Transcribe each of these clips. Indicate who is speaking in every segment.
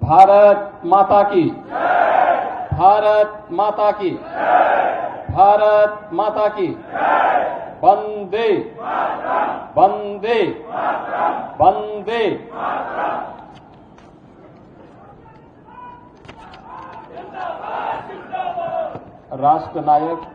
Speaker 1: भारत माता की, भारत माता की, भारत माता की, वंदे वंदे वंदे। राष्ट्र नायक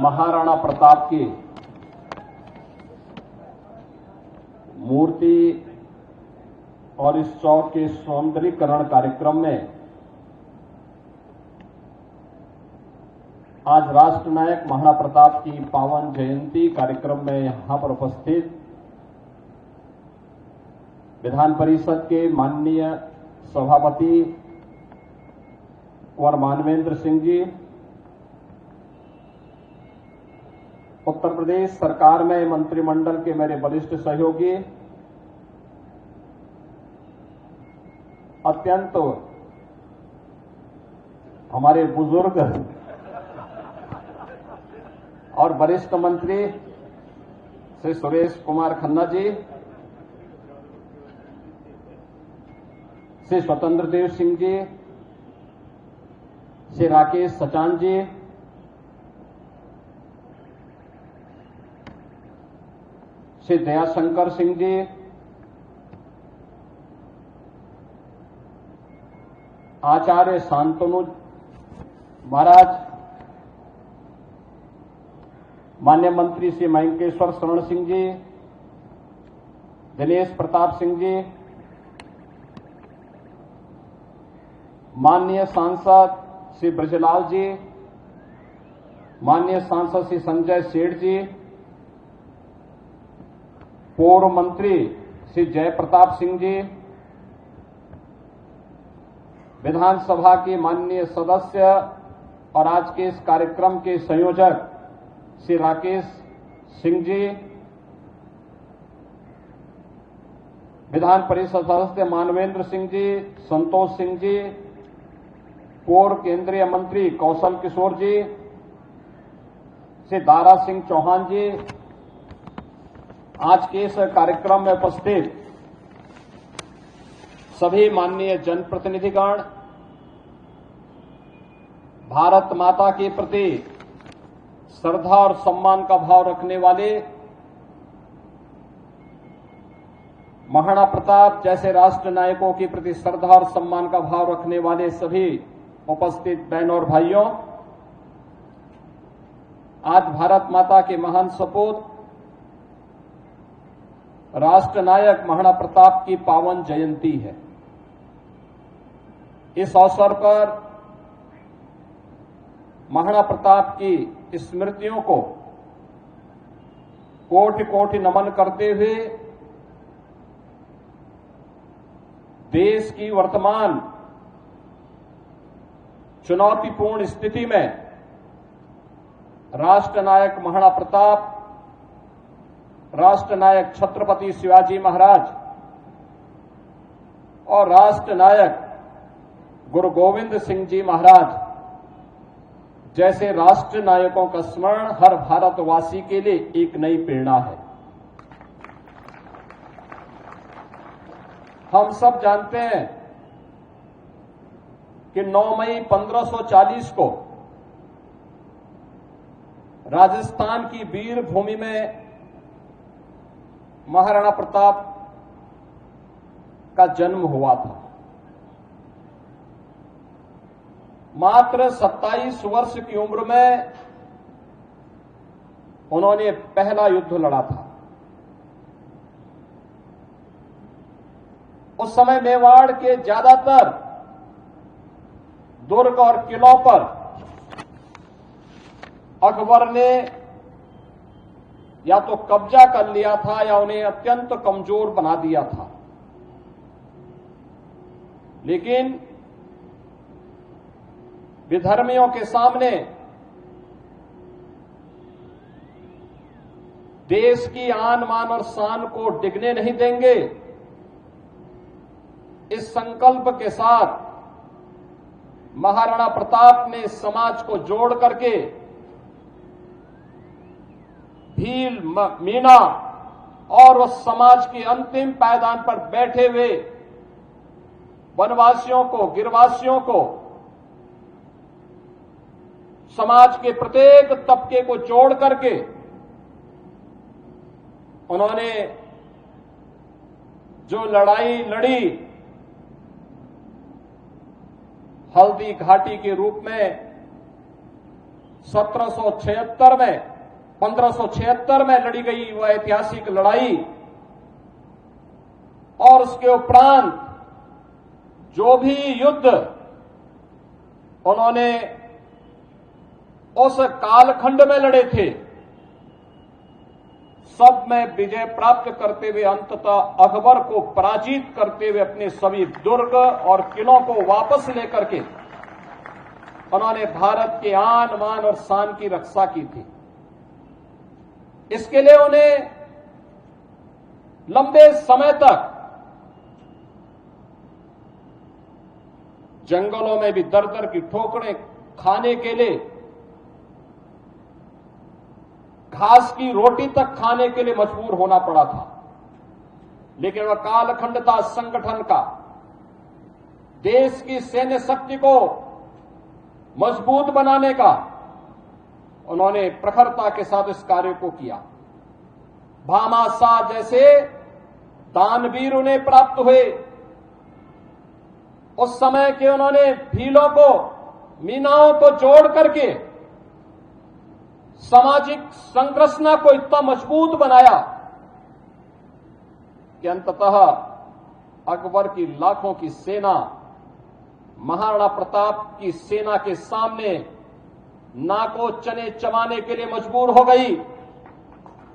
Speaker 1: महाराणा प्रताप की मूर्ति और इस चौक के सौंदर्यीकरण कार्यक्रम में आज राष्ट्र नायक महाराणा प्रताप की पावन जयंती कार्यक्रम में यहां पर उपस्थित विधान परिषद के माननीय सभापति कुंवर मानवेंद्र सिंह जी, उत्तर प्रदेश सरकार में मंत्रिमंडल के मेरे वरिष्ठ सहयोगी, अत्यंत हमारे बुजुर्ग और वरिष्ठ मंत्री श्री सुरेश कुमार खन्ना जी, श्री स्वतंत्र देव सिंह जी, श्री राकेश सचान जी, श्री दयाशंकर सिंह जी, आचार्य शांतनु महाराज, माननीय मंत्री श्री मयंकेश्वर शरण सिंह जी, दिनेश प्रताप सिंह जी, माननीय सांसद श्री ब्रजलाल जी, माननीय सांसद श्री संजय सेठ जी, पूर्व मंत्री श्री जयप्रताप सिंह जी, विधानसभा के माननीय सदस्य और आज के इस कार्यक्रम के संयोजक श्री राकेश सिंह जी, विधान परिषद सदस्य मानवेंद्र सिंह जी, संतोष सिंह जी, पूर्व केंद्रीय मंत्री कौशल किशोर जी, श्री दारा सिंह चौहान जी, आज के इस कार्यक्रम में उपस्थित सभी माननीय जनप्रतिनिधिगण, भारत माता के प्रति श्रद्धा और सम्मान का भाव रखने वाले, महाराणा प्रताप जैसे राष्ट्र नायकों के प्रति श्रद्धा और सम्मान का भाव रखने वाले सभी उपस्थित बहनों और भाइयों, आज भारत माता के महान सपूत राष्ट्र नायक महाराणा प्रताप की पावन जयंती है। इस अवसर पर महाराणा प्रताप की स्मृतियों को कोटि कोटि नमन करते हुए देश की वर्तमान चुनौतीपूर्ण स्थिति में राष्ट्र नायक महाराणा प्रताप, राष्ट्र नायक छत्रपति शिवाजी महाराज और राष्ट्र नायक गुरु गोविंद सिंह जी महाराज जैसे राष्ट्र नायकों का स्मरण हर भारतवासी के लिए एक नई प्रेरणा है। हम सब जानते हैं कि 9 मई 1540 को राजस्थान की वीर भूमि में महाराणा प्रताप का जन्म हुआ था। मात्र 27 वर्ष की उम्र में उन्होंने पहला युद्ध लड़ा था। उस समय मेवाड़ के ज्यादातर दुर्ग और किलों पर अकबर ने या तो कब्जा कर लिया था या उन्हें अत्यंत कमजोर बना दिया था। लेकिन विधर्मियों के सामने देश की आन मान और शान को डिगने नहीं देंगे, इस संकल्प के साथ महाराणा प्रताप ने समाज को जोड़ करके भील, मीणा और उस समाज के अंतिम पायदान पर बैठे हुए वनवासियों को, गिरवासियों को, समाज के प्रत्येक तबके को जोड़ करके उन्होंने जो लड़ाई लड़ी, हल्दी घाटी के रूप में 1776 में 1576 में लड़ी गई वह ऐतिहासिक लड़ाई, और उसके उपरांत जो भी युद्ध उन्होंने उस कालखंड में लड़े थे, सब में विजय प्राप्त करते हुए अंततः अकबर को पराजित करते हुए अपने सभी दुर्ग और किलों को वापस लेकर के उन्होंने भारत के आन मान और शान की रक्षा की थी। इसके लिए उन्हें लंबे समय तक जंगलों में भी दर दर की ठोकरें खाने के लिए, घास की रोटी तक खाने के लिए मजबूर होना पड़ा था। लेकिन वह कालखंड था संगठन का, देश की सैन्य शक्ति को मजबूत बनाने का। उन्होंने प्रखरता के साथ इस कार्य को किया। भामाशाह जैसे दानवीर उन्हें प्राप्त हुए। उस समय के उन्होंने भीलों को, मीनाओं को जोड़ करके सामाजिक संरचना को इतना मजबूत बनाया कि अंततः अकबर की लाखों की सेना महाराणा प्रताप की सेना के सामने नाको चने चबाने के लिए मजबूर हो गई।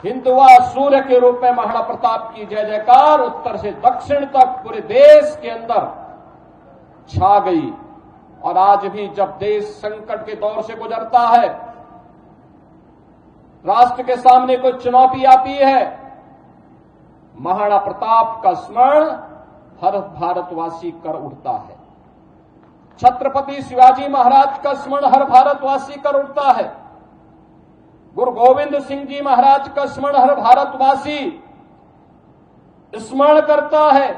Speaker 1: हिंदुआ सूर्य के रूप में महाराणा प्रताप की जय जयकार उत्तर से दक्षिण तक पूरे देश के अंदर छा गई। और आज भी जब देश संकट के दौर से गुजरता है, राष्ट्र के सामने कोई चुनौती आती है, महाराणा प्रताप का स्मरण हर भारतवासी कर उठता है। छत्रपति शिवाजी महाराज का स्मरण हर भारतवासी कर उठता है। गुरु गोविंद सिंह जी महाराज का स्मरण हर भारतवासी स्मरण करता है।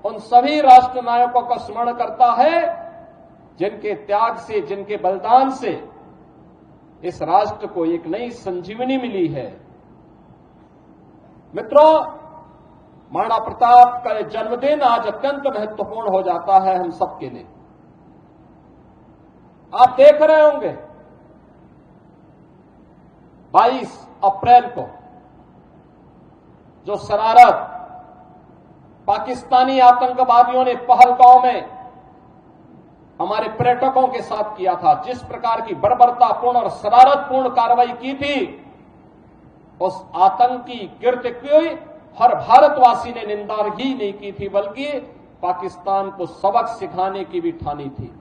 Speaker 1: उन सभी राष्ट्र नायकों का स्मरण करता है जिनके त्याग से, जिनके बलिदान से इस राष्ट्र को एक नई संजीवनी मिली है। मित्रों, महाराणा प्रताप का जन्मदिन आज अत्यंत महत्वपूर्ण हो जाता है हम सबके लिए। आप देख रहे होंगे 22 अप्रैल को जो शरारत पाकिस्तानी आतंकवादियों ने पहलगांव में हमारे पर्यटकों के साथ किया था, जिस प्रकार की बर्बरतापूर्ण और शरारतपूर्ण कार्रवाई की थी, उस आतंकी कृत्य की हर भारतवासी ने निंदा ही नहीं की थी, बल्कि पाकिस्तान को सबक सिखाने की भी ठानी थी।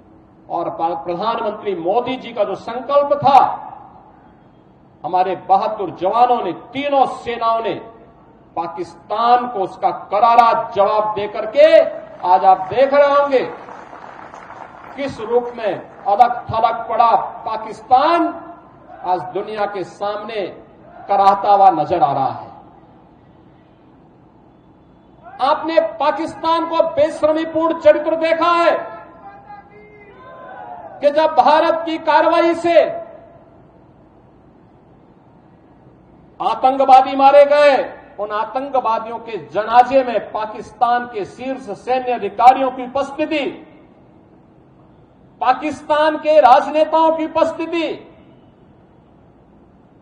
Speaker 1: और प्रधानमंत्री मोदी जी का जो संकल्प था, हमारे बहादुर जवानों ने, तीनों सेनाओं ने पाकिस्तान को उसका करारा जवाब देकर के आज आप देख रहे होंगे किस रूप में अलग थलग पड़ा पाकिस्तान आज दुनिया के सामने कराहता हुआ नजर आ रहा है। आपने पाकिस्तान को बेशर्मीपूर्ण चरित्र देखा है कि जब भारत की कार्रवाई से आतंकवादी मारे गए, उन आतंकवादियों के जनाजे में पाकिस्तान के शीर्ष सैन्य अधिकारियों की उपस्थिति, पाकिस्तान के राजनेताओं की उपस्थिति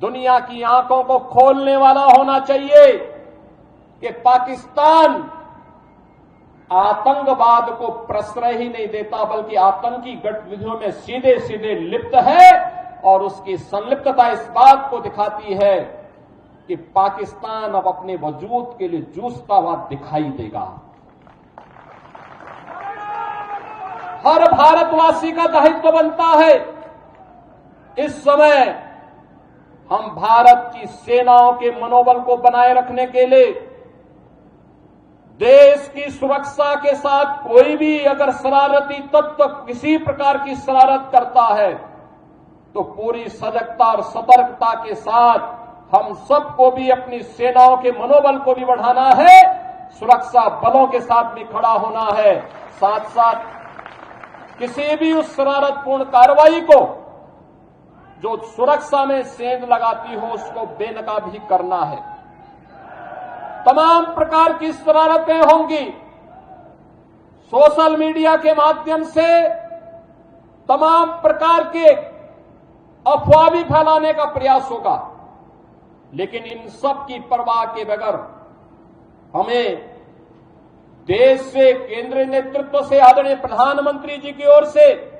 Speaker 1: दुनिया की आंखों को खोलने वाला होना चाहिए कि पाकिस्तान आतंकवाद को प्रश्रय ही नहीं देता, बल्कि आतंकी गतिविधियों में सीधे सीधे लिप्त है। और उसकी संलिप्तता इस बात को दिखाती है कि पाकिस्तान अब अपने वजूद के लिए जूझता हुआ दिखाई देगा। हर भारतवासी का दायित्व बनता है इस समय हम भारत की सेनाओं के मनोबल को बनाए रखने के लिए, देश की सुरक्षा के साथ कोई भी अगर शरारती तत्व किसी प्रकार की शरारत करता है तो पूरी सजगता और सतर्कता के साथ हम सबको भी अपनी सेनाओं के मनोबल को भी बढ़ाना है सुरक्षा बलों के साथ भी खड़ा होना है। साथ साथ किसी भी उस शरारतपूर्ण कार्रवाई को जो सुरक्षा में सेंध लगाती हो उसको बेनकाब भी करना है। तमाम प्रकार की शरारतें होंगी, सोशल मीडिया के माध्यम से तमाम प्रकार के अफवाह भी फैलाने का प्रयास होगा, लेकिन इन सब की परवाह के बगैर हमें देश से, केंद्रीय नेतृत्व से, आदरणीय प्रधानमंत्री जी की ओर से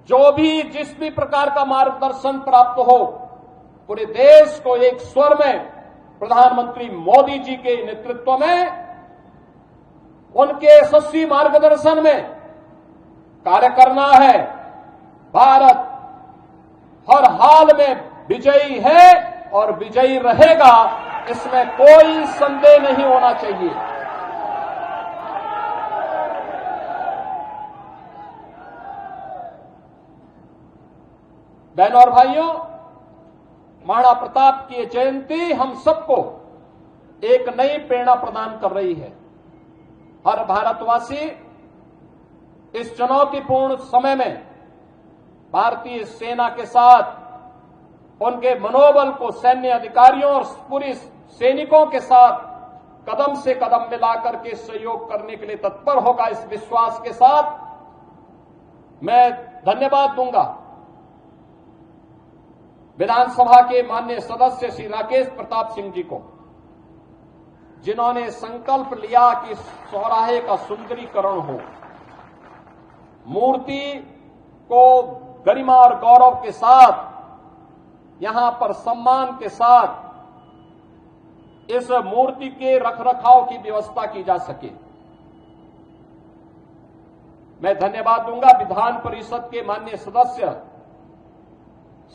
Speaker 1: जो भी जिस भी प्रकार का मार्गदर्शन प्राप्त हो, पूरे देश को एक स्वर में प्रधानमंत्री मोदी जी के नेतृत्व में उनके यशस्वी मार्गदर्शन में कार्य करना है। भारत हर हाल में विजयी है और विजयी रहेगा, इसमें कोई संदेह नहीं होना चाहिए। बहनों और भाइयों, महाराणा प्रताप की जयंती हम सबको एक नई प्रेरणा प्रदान कर रही है। हर भारतवासी इस चुनौतीपूर्ण समय में भारतीय सेना के साथ उनके मनोबल को सैन्य अधिकारियों और पूरी सैनिकों के साथ कदम से कदम मिलाकर के सहयोग करने के लिए तत्पर होगा। इस विश्वास के साथ मैं धन्यवाद दूंगा विधानसभा के माननीय सदस्य श्री राकेश प्रताप सिंह जी को, जिन्होंने संकल्प लिया कि चौराहे का सुंदरीकरण हो, मूर्ति को गरिमा और गौरव के साथ, यहां पर सम्मान के साथ इस मूर्ति के रखरखाव की व्यवस्था की जा सके। मैं धन्यवाद दूंगा विधान परिषद के माननीय सदस्य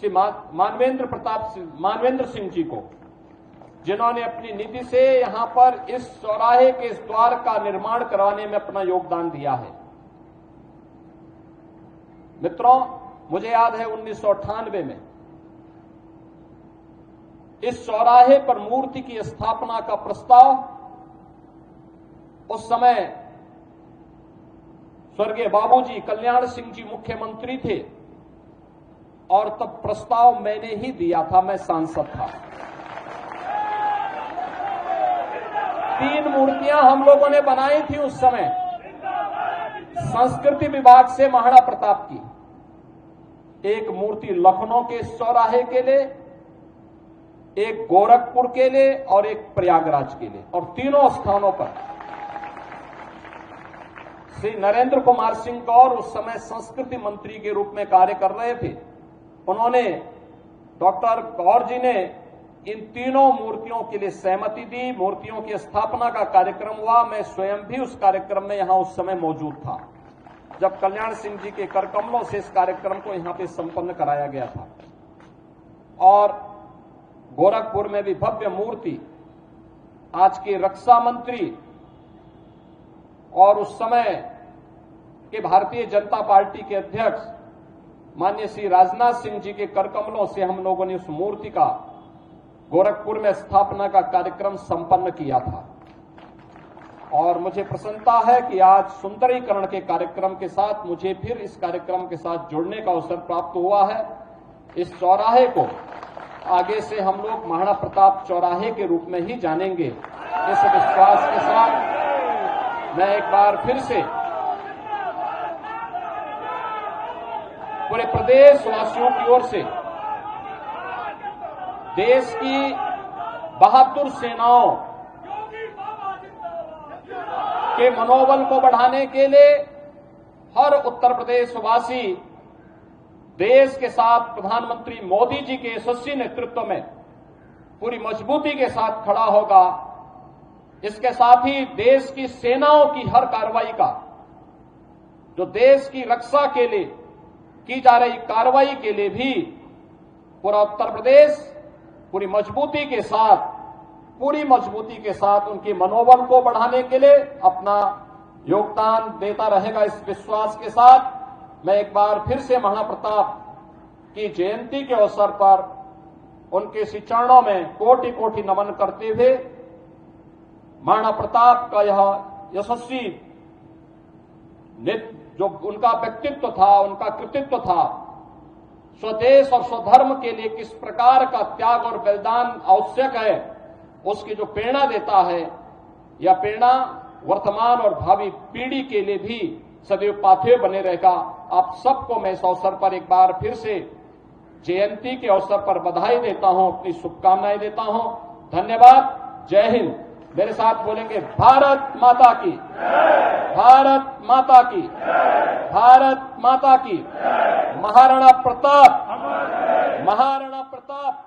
Speaker 1: श्री मानवेंद्र सिंह जी को, जिन्होंने अपनी निधि से यहां पर इस चौराहे के इस द्वार का निर्माण करवाने में अपना योगदान दिया है। मित्रों, मुझे याद है 1998 में इस चौराहे पर मूर्ति की स्थापना का प्रस्ताव, उस समय स्वर्गीय बाबूजी कल्याण सिंह जी मुख्यमंत्री थे और तब प्रस्ताव मैंने ही दिया था, मैं सांसद था। 3 मूर्तियां हम लोगों ने बनाई थी उस समय संस्कृति विभाग से महाराणा प्रताप की। एक मूर्ति लखनऊ के चौराहे के लिए, एक गोरखपुर के लिए और एक प्रयागराज के लिए, और तीनों स्थानों पर श्री नरेंद्र कुमार सिंह गौर उस समय संस्कृति मंत्री के रूप में कार्य कर रहे थे। उन्होंने, डॉक्टर गौर जी ने इन तीनों मूर्तियों के लिए सहमति दी। मूर्तियों की स्थापना का कार्यक्रम हुआ। मैं स्वयं भी उस कार्यक्रम में यहां उस समय मौजूद था, जब कल्याण सिंह जी के करकमलों से इस कार्यक्रम को यहां पे संपन्न कराया गया था। और गोरखपुर में भी भव्य मूर्ति आज के रक्षा मंत्री और उस समय के भारतीय जनता पार्टी के अध्यक्ष माननीय श्री राजनाथ सिंह जी के करकमलों से हम लोगों ने उस मूर्ति का गोरखपुर में स्थापना का कार्यक्रम संपन्न किया था। और मुझे प्रसन्नता है कि आज सुंदरीकरण के कार्यक्रम के साथ मुझे फिर इस कार्यक्रम के साथ जुड़ने का अवसर प्राप्त हुआ है। इस चौराहे को आगे से हम लोग महाराणा प्रताप चौराहे के रूप में ही जानेंगे। इस विश्वास के साथ मैं एक बार फिर से पूरे प्रदेश वासियों की ओर से देश की बहादुर सेनाओं के मनोबल को बढ़ाने के लिए हर उत्तर प्रदेश वासी देश के साथ प्रधानमंत्री मोदी जी के यशस्वी नेतृत्व में पूरी मजबूती के साथ खड़ा होगा। इसके साथ ही देश की सेनाओं की हर कार्रवाई का, जो देश की रक्षा के लिए की जा रही कार्रवाई के लिए भी पूरा उत्तर प्रदेश पूरी मजबूती के साथ उनके मनोबल को बढ़ाने के लिए अपना योगदान देता रहेगा। इस विश्वास के साथ मैं एक बार फिर से महाराणा प्रताप की जयंती के अवसर पर उनके श्री चरणों में कोटि कोटि नमन करते हुए महाराणा प्रताप का यह यशस्वी जो उनका व्यक्तित्व था, उनका कृतित्व था, स्वदेश और स्वधर्म के लिए किस प्रकार का त्याग और बलिदान आवश्यक है, उसकी जो प्रेरणा देता है, यह प्रेरणा वर्तमान और भावी पीढ़ी के लिए भी सदैव पाथेय बने रहेगा। आप सबको मैं इस अवसर पर एक बार फिर से जयंती के अवसर पर बधाई देता हूं, अपनी शुभकामनाएं देता हूं। धन्यवाद। जय हिंद। मेरे साथ बोलेंगे भारत माता की, भारत माता की, भारत माता की। महाराणा प्रताप, महाराणा प्रताप।